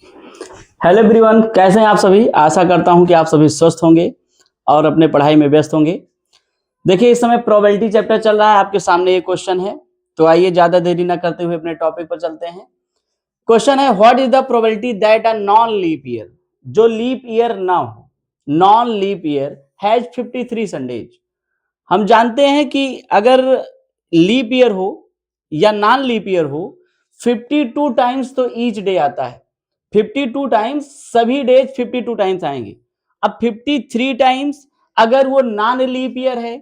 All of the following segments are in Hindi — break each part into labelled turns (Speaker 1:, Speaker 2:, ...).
Speaker 1: हेलो एवरीवन, कैसे हैं आप सभी। आशा करता हूं कि आप सभी स्वस्थ होंगे और अपने पढ़ाई में व्यस्त होंगे। देखिए, इस समय प्रोबेबिलिटी चैप्टर चल रहा है, आपके सामने ये क्वेश्चन है। तो आइए ज्यादा देरी ना करते हुए अपने टॉपिक पर चलते हैं। क्वेश्चन है, what is the probability that a non leap year, जो लीप ईयर ना हो, non leap year has 53 Sundays. हम जानते हैं कि अगर लीप ईयर हो या नॉन लीप ईयर हो, 52 टाइम्स तो ईच डे आता है। 52 टाइम्स, सभी डेज 52 टाइम्स आएंगे। अब 53 टाइम्स अगर वो नॉन लीप ईयर है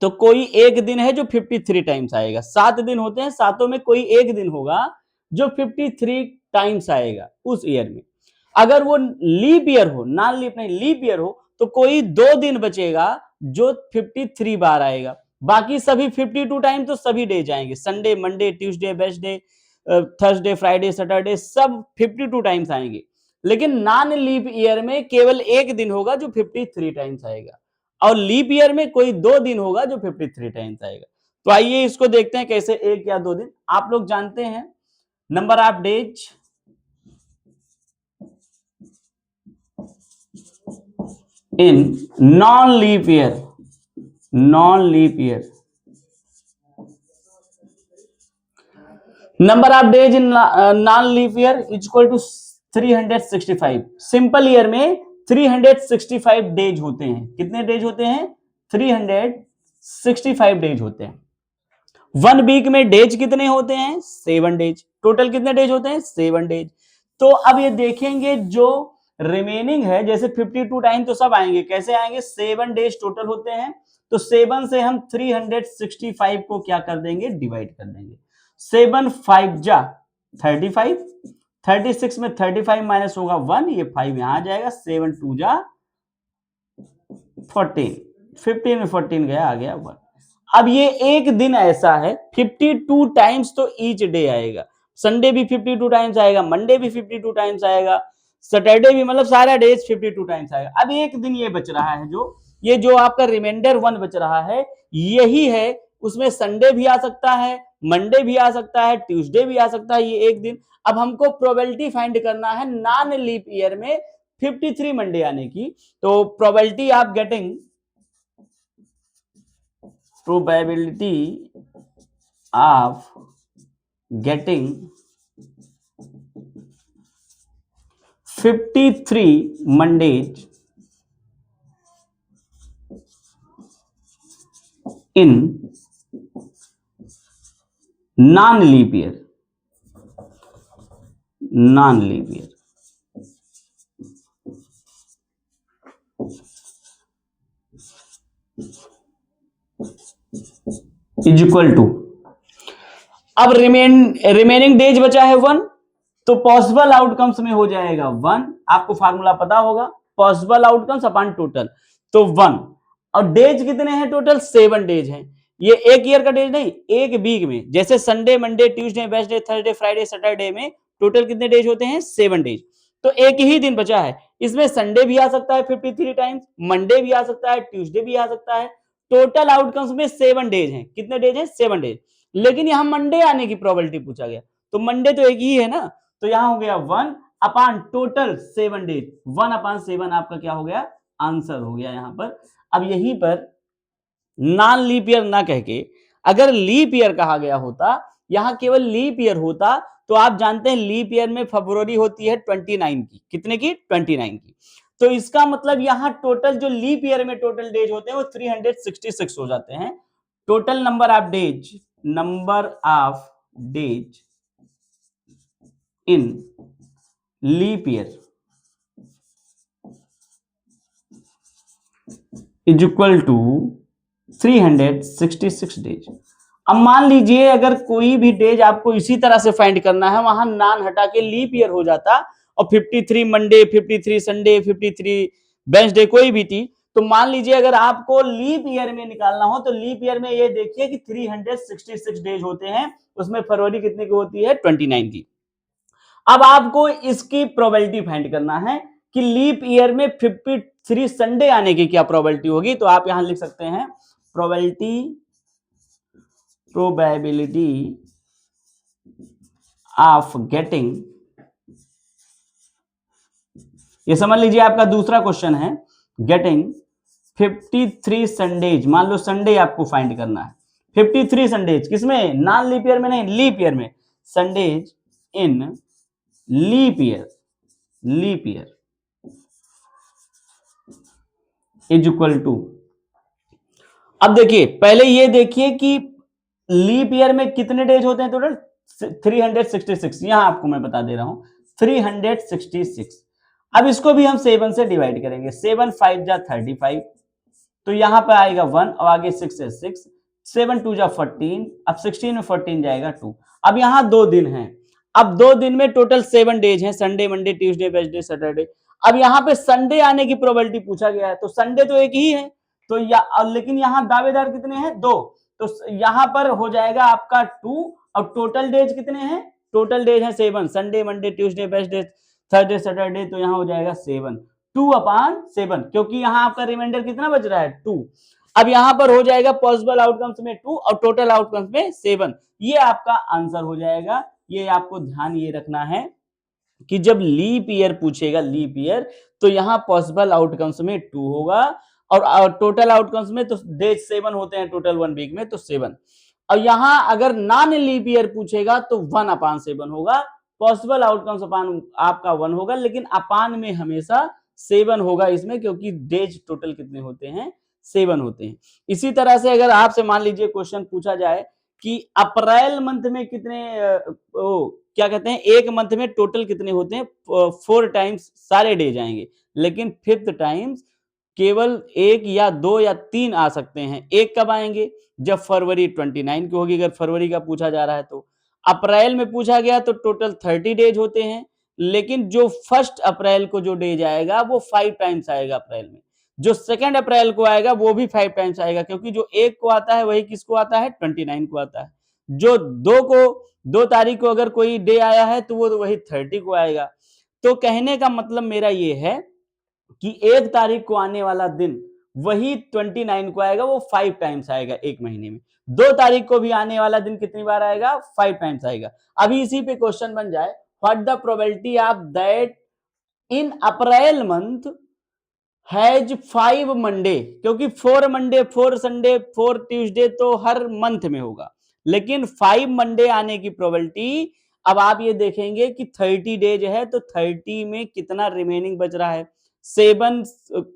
Speaker 1: तो कोई एक दिन है जो 53 टाइम्स आएगा। 7 दिन होते हैं, सातों में कोई एक दिन होगा जो 53 टाइम्स आएगा उस ईयर में। अगर वो लीप ईयर हो, नॉन लीप नहीं, लीप ईयर हो, तो कोई 2 दिन बचेगा जो 53 बार आएगा। बाकी सभी 52 टाइम तो सभी डे जाएंगे, Sunday, Monday, Tuesday, Wednesday, Thursday, Friday, Saturday, सब 52 टाइम्स आएंगे। लेकिन नॉन लीप ईयर में केवल एक दिन होगा जो 53 टाइम्स आएगा, और लीप ईयर में कोई 2 दिन होगा जो 53 टाइम्स आएगा। तो आइए इसको देखते हैं कैसे, एक या 2 दिन। आप लोग जानते हैं number of days in non leap year, non leap year, number of days in non leap year is equal to 365। Simple year में 365 डेज होते हैं। कितने डेज होते हैं? 365 डेज होते हैं। 1 वीक में डेज कितने होते हैं? 7 डेज। टोटल कितने डेज होते हैं? 7 डेज। तो अब ये देखेंगे जो रिमेनिंग है, जैसे 52 टाइम तो सब आएंगे, कैसे आएंगे? 7 डेज टोटल होते हैं। तो 7 से हम 365 को क्या कर देंगे? डिवाइड कर देंगे। 7 5 जा 35, 36 में 35 माइनस होगा 1, ये 5 यहां आ जाएगा। 7 2 जा 14, 15 में 14 गया, आ गया 1। अब ये एक दिन ऐसा है 52 टाइम्स तो ईच डे आएगा। संडे भी 52 टाइम्स आएगा, मंडे भी 52 टाइम्स आएगा, सैटरडे भी, मतलब सारा डेज 52 टाइम्स आएगा। अब एक दिन ये बच रहा है, जो ये जो आपका रिमाइंडर 1 बच रहा है, यही है। उसमें संडे भी आ सकता है, मंडे भी आ सकता है, ट्यूसडे भी आ सकता है, ये एक दिन। अब हमको प्रोबेबिलिटी फाइंड करना है नॉन लीप ईयर में 53 मंडे आने की। तो probability of getting, probability of getting 53 Mondays in non-leap year, non-leap year is equal to, अब रिमेनिंग डेज बचा है 1, तो पॉसिबल आउटकम्स में हो जाएगा 1। आपको फार्मूला पता होगा, पॉसिबल आउटकम्स अपॉन टोटल, तो 1। और डेज कितने हैं? टोटल 7 डेज हैं। ये एक ईयर का डेज नहीं, एक वीक में, जैसे Sunday, Monday, Tuesday, Wednesday, Thursday, Friday, Saturday में टोटल कितने डेज होते हैं? 7 डेज। तो एक ही दिन बचा है, इसमें संडे भी आ सकता है 53 टाइम्स, मंडे भी आ सकता है, ट्यूसडे भी आ सकता है। टोटल आउटकम्स में 7 डेज हैं। कितने डेज हैं? 7 डेज। लेकिन यहां मंडे आने की प्रोबेबिलिटी पूछा गया, तो मंडे तो एक ही है ना, तो यहां हो गया 1 अपॉन टोटल 7 डेज। 1 अपॉन 7 आपका क्या हो गया? आंसर हो गया यहां पर। अब यहीं पर नॉन लीप ईयर ना कह के अगर लीप ईयर कहा गया होता, यहां केवल लीप ईयर होता, तो आप जानते हैं लीप ईयर में फरवरी होती है 29 की। कितने की? 29 की। तो इसका मतलब यहां टोटल जो लीप ईयर में टोटल डेज होते हैं वो 366 हो जाते हैं। Total number of days, number of days in leap year is equal to 366 days. अब मान लीजिए अगर कोई भी डेज आपको इसी तरह से फाइंड करना है, वहां नॉन हटा के लीप ईयर हो जाता, और 53 मंडे, 53 संडे, 53 वेडनेसडे कोई भी थी, तो मान लीजिए अगर आपको लीप ईयर में निकालना हो, तो लीप ईयर में ये देखिए कि 366 डेज होते हैं, उसमें फरवरी कितने की होती है? 29 की। अब आपको इसकी प्रोबेबिलिटी फाइंड करना है कि लीप ईयर में 53 संडे आने की क्या प्रोबेबिलिटी होगी। तो आप यहां लिख सकते हैं प्रोबेबिलिटी ऑफ गेटिंग ये समझ लीजिए आपका दूसरा क्वेश्चन है, गेटिंग 53 संडेज। मान लो संडे आपको फाइंड करना है, 53 संडेज किसमें, नॉन लीप ईयर में नहीं, लीप ईयर में, Sundays in leap year, leap year is equal to, अब देखिए पहले ये देखिए कि लीप ईयर में कितने डेज होते हैं टोटल, 366, यहां आपको मैं बता दे रहा हूं 366। अब इसको भी हम 7 से डिवाइड करेंगे, 7 5 जा 35, तो यहां पर आएगा 1 और आगे 6 है 6, 7 2 जा 14, अब 16 में 14 जाएगा 2। अब यहां 2 दिन हैं, अब 2 दिन में टोटल 7 डेज हैं, Sunday Monday Tuesday Wednesday Saturday. अब यहाँ पे संडे आने की प्रोबेबिलिटी पूछा गया है, तो संडे तो एक ही है, तो लेकिन यहाँ दावेदार कितने हैं, 2, तो यहाँ पर हो जाएगा आपका 2, और टोटल डेज कितने हैं, टोटल डेज है 7, Sunday Monday Tuesday Wednesday Thursday Saturday, तो यहाँ हो जाएगा 7, 2/7, क्योंकि यहाँ आपका रिमाइंडर कितना बच रहा है, 2। अब यहाँ पर हो जाएगा पॉसिबल आउटकम्स में 2 और टोटल आउटकम्स में 7, ये आपका आंसर हो जाएगा। ये आपको ध्यान ये रखना है कि जब लीप ईयर पूछेगा, लीप ईयर, तो यहाँ पॉसिबल आउटकम्स में 2 होगा, और टोटल आउटकम्स में तो डेज 7 होते हैं टोटल 1 वीक में, तो 7। और यहाँ अगर नॉन लीप ईयर पूछेगा तो 1/7 होगा, पॉसिबल आउटकम्स अपान आपका 1 होगा, लेकिन अपान में हमेशा 7 होगा इसमें, क्योंकि डेज टोटल कितने होते हैं, 7 होते हैं। इसी तरह से अगर आपसे मान लीजिए क्वेश्चन पूछा जाए कि अप्रैल मंथ में कितने क्या कहते हैं, एक मंथ में टोटल कितने होते हैं, 4 टाइम्स सारे डेज आएंगे, लेकिन 5th टाइम्स केवल 1 या 2 या 3 आ सकते हैं। एक कब आएंगे, जब फरवरी 29 की होगी, अगर फरवरी का पूछा जा रहा है तो। अप्रैल में पूछा गया तो टोटल 30 डेज होते हैं, लेकिन जो 1 अप्रैल को जो डेज आएगा वो 5 टाइम्स आएगा अप्रैल में, जो 2 अप्रैल को आएगा वो भी 5 टाइम्स आएगा, क्योंकि जो 1 को आता है वही किसको आता है, 29 को आता है। जो 2 तारीख को अगर कोई डे आया है तो वो तो वही 30 को आएगा। तो कहने का मतलब मेरा ये है कि 1 तारीख को आने वाला दिन वही 29 को आएगा, वो 5 टाइम्स आएगा एक महीने में। 2 तारीख को भी आने वाला दिन कितनी बार आएगा, 5 टाइम्स आएगा। अभी इसी पे क्वेश्चन बन जाए, what the probability of that in April month has 5 Monday, क्योंकि 4 मंडे 4 संडे 4 ट्यूसडे तो हर मंथ में होगा, लेकिन 5 मंडे आने की प्रोबेबिलिटी, अब आप ये देखेंगे कि 30 डेज है, तो 30 में कितना रिमेनिंग बच रहा है, 7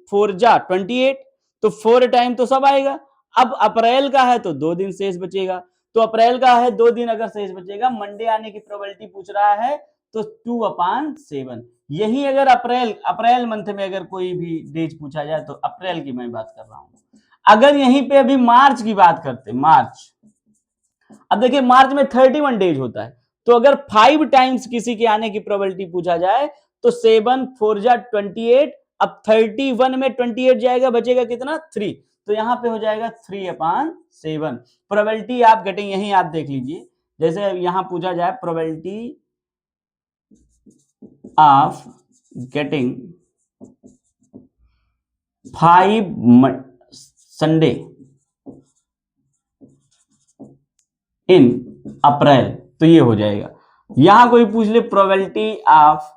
Speaker 1: 4 जा 28, तो 4 टाइम तो सब आएगा। अब अप्रैल का है तो 2 दिन शेष बचेगा, तो अप्रैल का है 2 दिन अगर शेष बचेगा, मंडे आने की प्रोबेबिलिटी पूछ रहा है, तो 2/7। यही अगर अप्रैल मंथ में अगर कोई भी डेज पूछा जाए, तो अप्रैल की मैं बात कर रहा हूं। अगर यहीं पे अभी मार्च की बात करते, मार्च, अब देखिए मार्च में 31 डेज होता है, तो अगर 5 टाइम्स किसी के आने की प्रोबेबिलिटी पूछा जाए, तो 7 4 जा 28, अब 31 में 28 जाएगा, बचेगा कितना, 3, तो यहां पे हो जाएगा 3/7। प्रोबेबिलिटी आप गेटिंग, यही आप देख लीजिए, जैसे यहां पूछा जाए probability of getting 5 Sunday in अप्रैल, तो ये हो जाएगा। यहां कोई पूछ ले प्रोबेबिलिटी ऑफ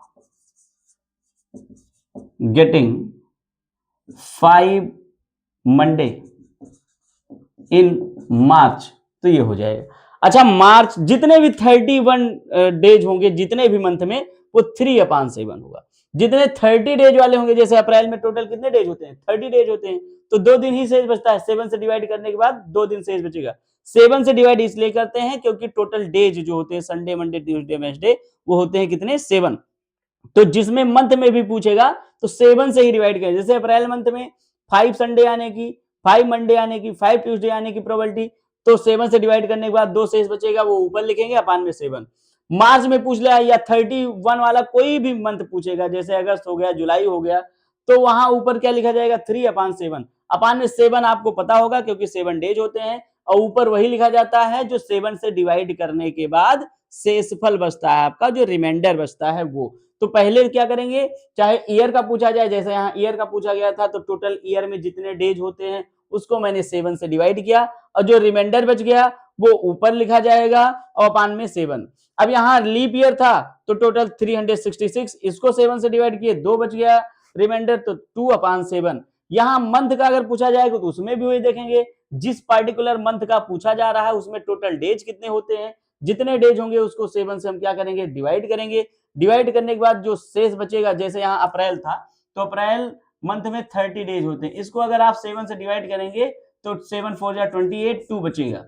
Speaker 1: गेटिंग 5 मंडे इन मार्च, तो ये हो जाएगा। अच्छा, मार्च जितने भी 31 डेज होंगे जितने भी मंथ में, वो 3/7 होगा। जितने 30 डेज वाले होंगे, जैसे अप्रैल में टोटल कितने डेज होते हैं, 30 डेज होते हैं, तो 2 दिन ही शेष बचता है, 7 से डिवाइड करने के बाद 2 दिन शेष बचेगा। 7 से डिवाइड इसलिए करते हैं क्योंकि टोटल डेज जो होते हैं संडे मंडे ट्यूसडे वेडनेसडे, वो होते हैं कितने, 7। तो जिसमें मंथ में भी पूछेगा तो 7 से ही डिवाइड करें। जैसे अप्रैल मंथ में 5 संडे आने की, 5 मंडे आने की, 5 ट्यूसडे आने की प्रोबेबिलिटी, तो 7 से डिवाइड करने के बाद 2 शेष बचेगा, वो ऊपर लिखेंगे अपान में 7। मार्च में पूछ लिया या 31 वाला कोई भी मंथ पूछेगा, जैसे अगस्त हो गया, जुलाई हो गया, तो वहां ऊपर क्या लिखा जाएगा, 3/7। अपान में 7 आपको पता होगा क्योंकि 7 डेज होते हैं, और ऊपर वही लिखा जाता है जो 7 से डिवाइड करने के बाद शेषफल बचता है आपका, जो रिमाइंडर बचता है वो। तो पहले क्या करेंगे, चाहे ईयर का पूछा जाए, जैसे यहाँ ईयर का पूछा गया था, तो टोटल ईयर में जितने डेज होते हैं उसको मैंने 7 से डिवाइड किया, और जो रिमाइंडर बच गया वो ऊपर लिखा जाएगा और अपान में 7। अब यहाँ लीप ईयर था तो टोटल 366, इसको 7 से डिवाइड किए 2 बच गया रिमाइंडर, तो 2/7। यहाँ मंथ का अगर पूछा जाएगा तो उसमें भी वही देखेंगे, जिस पार्टिकुलर मंथ का पूछा जा रहा है उसमें टोटल डेज कितने होते हैं, जितने डेज होंगे उसको 7 से हम क्या करेंगे, डिवाइड करेंगे। डिवाइड करने के बाद जो शेष बचेगा, जैसे यहाँ अप्रैल था तो अप्रैल मंथ में 30 डेज होते हैं, इसको अगर आप 7 से डिवाइड करेंगे तो 7 4 जा 28, 2 बचेगा।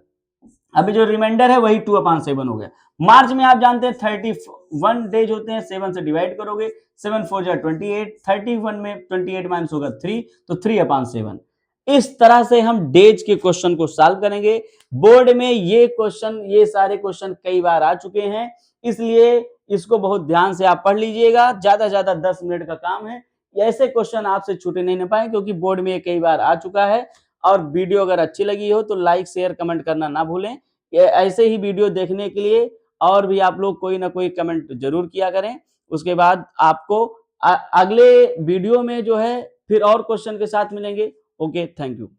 Speaker 1: अभी जो रिमाइंडर है वही 2/7 हो गया। मार्च में आप जानते हैं 31 डेज होते हैं, 7 से डिवाइड करोगे 7 4 जा 28, 31 में 28 माइनस होगा 3, तो 3/7। इस तरह से हम डेज के क्वेश्चन को सॉल्व करेंगे। बोर्ड में ये क्वेश्चन, ये सारे क्वेश्चन कई बार आ चुके हैं, इसलिए इसको बहुत ध्यान से आप पढ़ लीजिएगा। ज्यादा से ज्यादा 10 मिनट का काम है, ऐसे क्वेश्चन आपसे छूटे नहीं पाए क्योंकि बोर्ड में ये कई बार आ चुका है। और वीडियो अगर अच्छी लगी हो तो लाइक शेयर कमेंट करना ना भूलें। ये ऐसे ही वीडियो देखने के लिए और भी आप लोग कोई ना कोई कमेंट जरूर किया करें। उसके बाद आपको अगले वीडियो में जो है फिर और क्वेश्चन के साथ मिलेंगे। Okay, thank you.